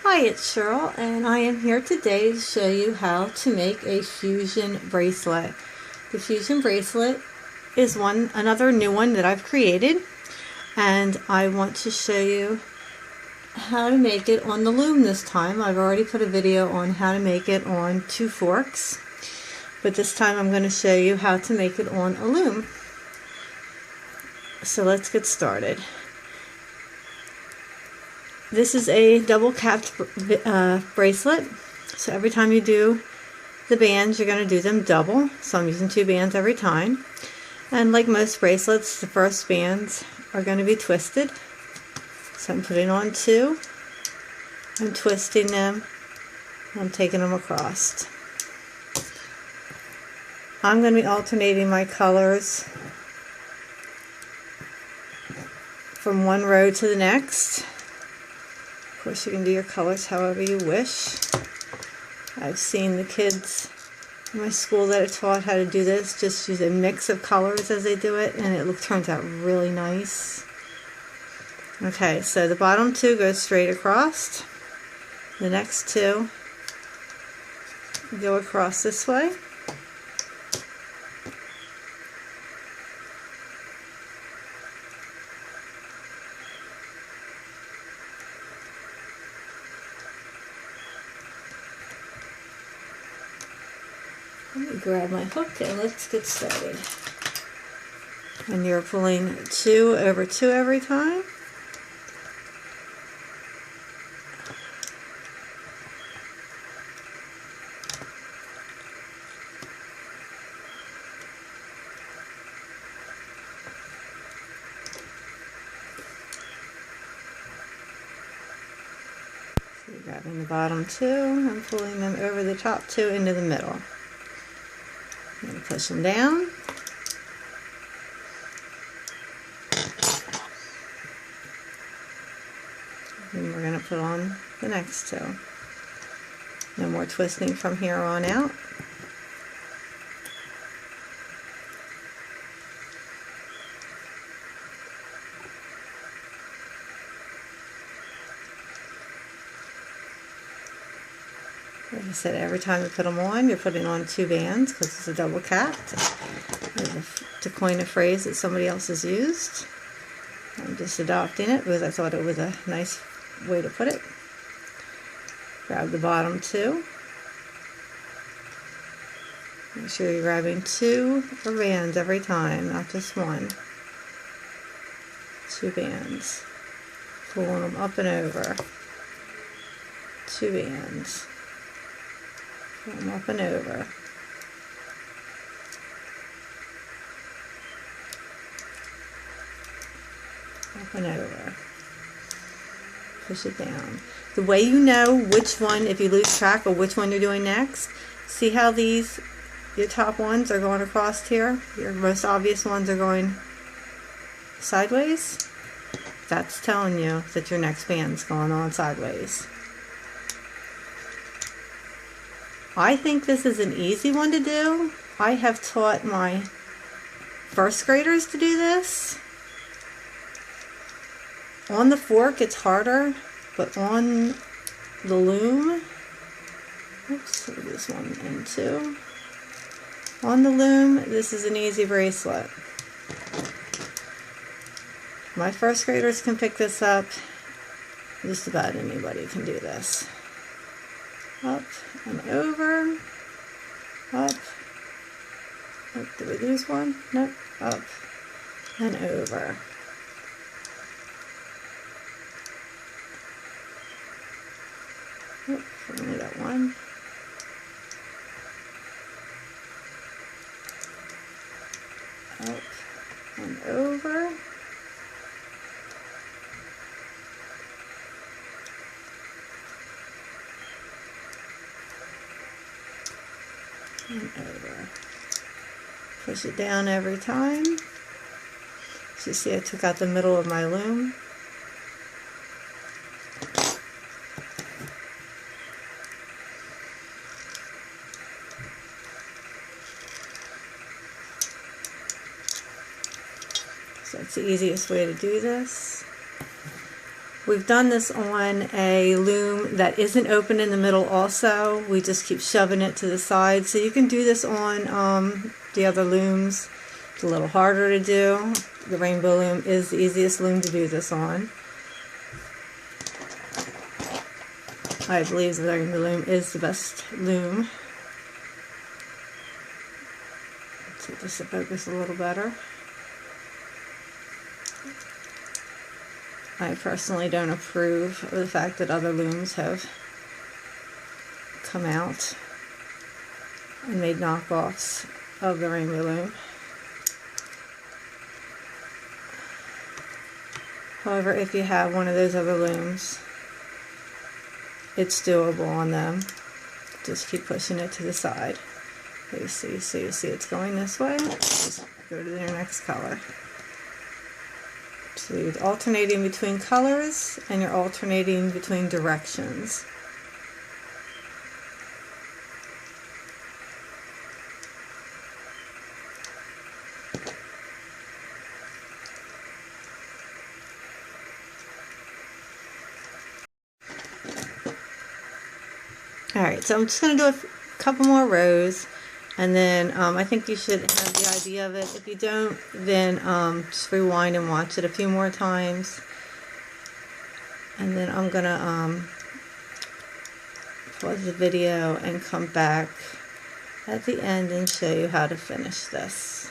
Hi, it's Cheryl, and I am here today to show you how to make a fusion bracelet. The fusion bracelet is another new one that I've created, and I want to show you how to make it on the loom this time. I've already put a video on how to make it on 2 forks, but this time I'm going to show you how to make it on a loom. So let's get started. This is a double capped bracelet, so every time you do the bands you're going to do them double, so I'm using 2 bands every time. And like most bracelets, the first bands are going to be twisted, so I'm putting on 2, I'm twisting them, I'm taking them across. I'm going to be alternating my colors from one row to the next. Of course, you can do your colors however you wish. I've seen the kids in my school that I taught how to do this just use a mix of colors as they do it, and it turns out really nice. Okay, so the bottom 2 go straight across. The next 2 go across this way. Let me grab my hook and let's get started. And you're pulling 2 over 2 every time. So you're grabbing the bottom 2 and pulling them over the top 2 into the middle. I'm going to push them down. And we're going to put on the next 2. No more twisting from here on out. Like I said, every time you put them on, you're putting on 2 bands because it's a double capped. To coin a phrase that somebody else has used. I'm just adopting it because I thought it was a nice way to put it. Grab the bottom 2. Make sure you're grabbing 2 bands every time, not just 1. 2 bands. Pulling them up and over. 2 bands. Pull them up and over. Up and over. Push it down. The way you know which one, if you lose track of which one you're doing next, see how these, your top ones are going across here? Your most obvious ones are going sideways? That's telling you that your next band's going on sideways. I think this is an easy one to do. I have taught my first graders to do this. On the fork it's harder, but on the loom, oops, this one in 2. On the loom, this is an easy bracelet. My first graders can pick this up. Just about anybody can do this. Up and over, up. Oh, did we lose one? Nope. Up and over. Oh, only got 1. Up and over. And over. Push it down every time. So you see I took out the middle of my loom. So that's the easiest way to do this. We've done this on a loom that isn't open in the middle also. We just keep shoving it to the side. So you can do this on the other looms. It's a little harder to do. The Rainbowloom is the easiest loom to do this on. I believe the Rainbowloom is the best loom. Let's get this to focus a little better. I personally don't approve of the fact that other looms have come out and made knockoffs of the Rainbowloom. However, if you have one of those other looms, it's doable on them. Just keep pushing it to the side. You see, so you see it's going this way. Just go to the next color. So you're alternating between colors and you're alternating between directions. Alright, so I'm just going to do a couple more rows, and then I think you should have the idea of it. If you don't, then just rewind and watch it a few more times. And then I'm going to pause the video and come back at the end and show you how to finish this.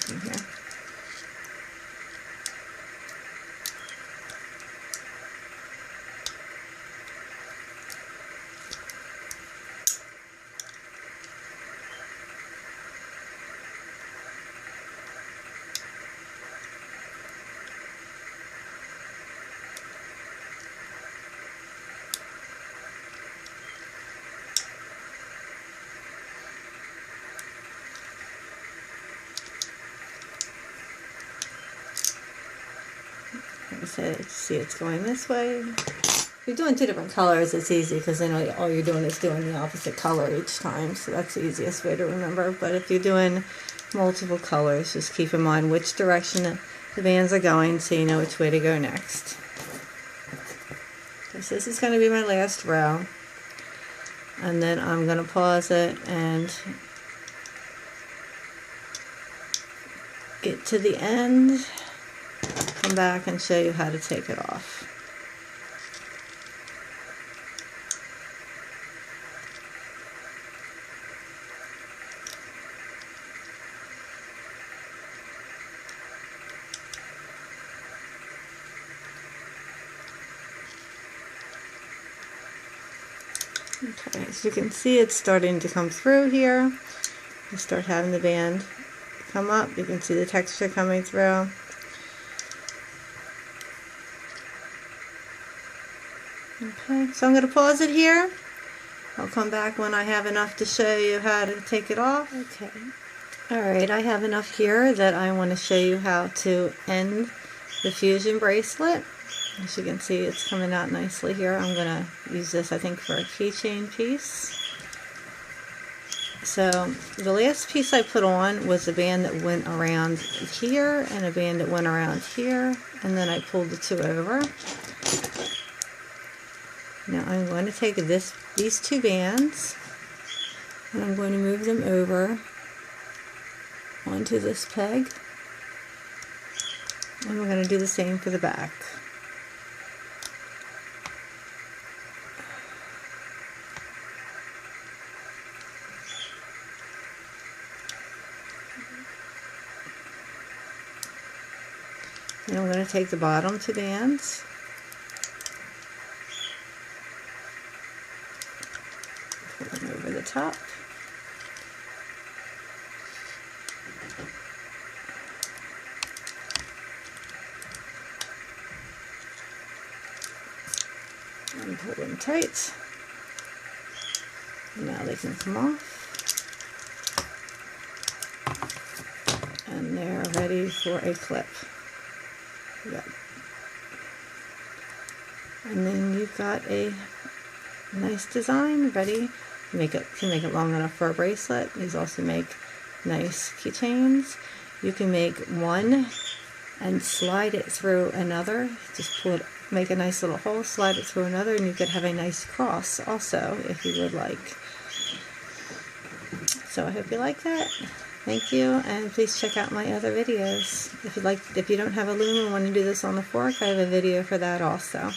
From here. Like I said, see it's going this way. If you're doing two different colors, it's easy because then all you're doing is doing the opposite color each time. So that's the easiest way to remember. But if you're doing multiple colors, just keep in mind which direction the bands are going so you know which way to go next. So this is going to be my last row. And then I'm going to pause it and get to the end. Come back and show you how to take it off. Okay, as you can see, it's starting to come through here. You start having the band come up. You can see the texture coming through. Okay, so I'm going to pause it here. I'll come back when I have enough to show you how to take it off. Okay. Alright, I have enough here that I want to show you how to end the fusion bracelet. As you can see, it's coming out nicely here. I'm going to use this, I think, for a keychain piece. So, the last piece I put on was a band that went around here and a band that went around here, and then I pulled the two over. Now I'm going to take these two bands and I'm going to move them over onto this peg, and we're going to do the same for the back. And I'm going to take the bottom two bands over the top. And pull them tight. And now they can come off. And they're ready for a clip. Good. And then you've got a nice design ready. You can make it long enough for a bracelet. These also make nice keychains. You can make one and slide it through another. Just pull it, make a nice little hole, slide it through another, and you could have a nice cross also if you would like. So I hope you like that. Thank you, and please check out my other videos. If you don't have a loom and want to do this on the fork, I have a video for that also.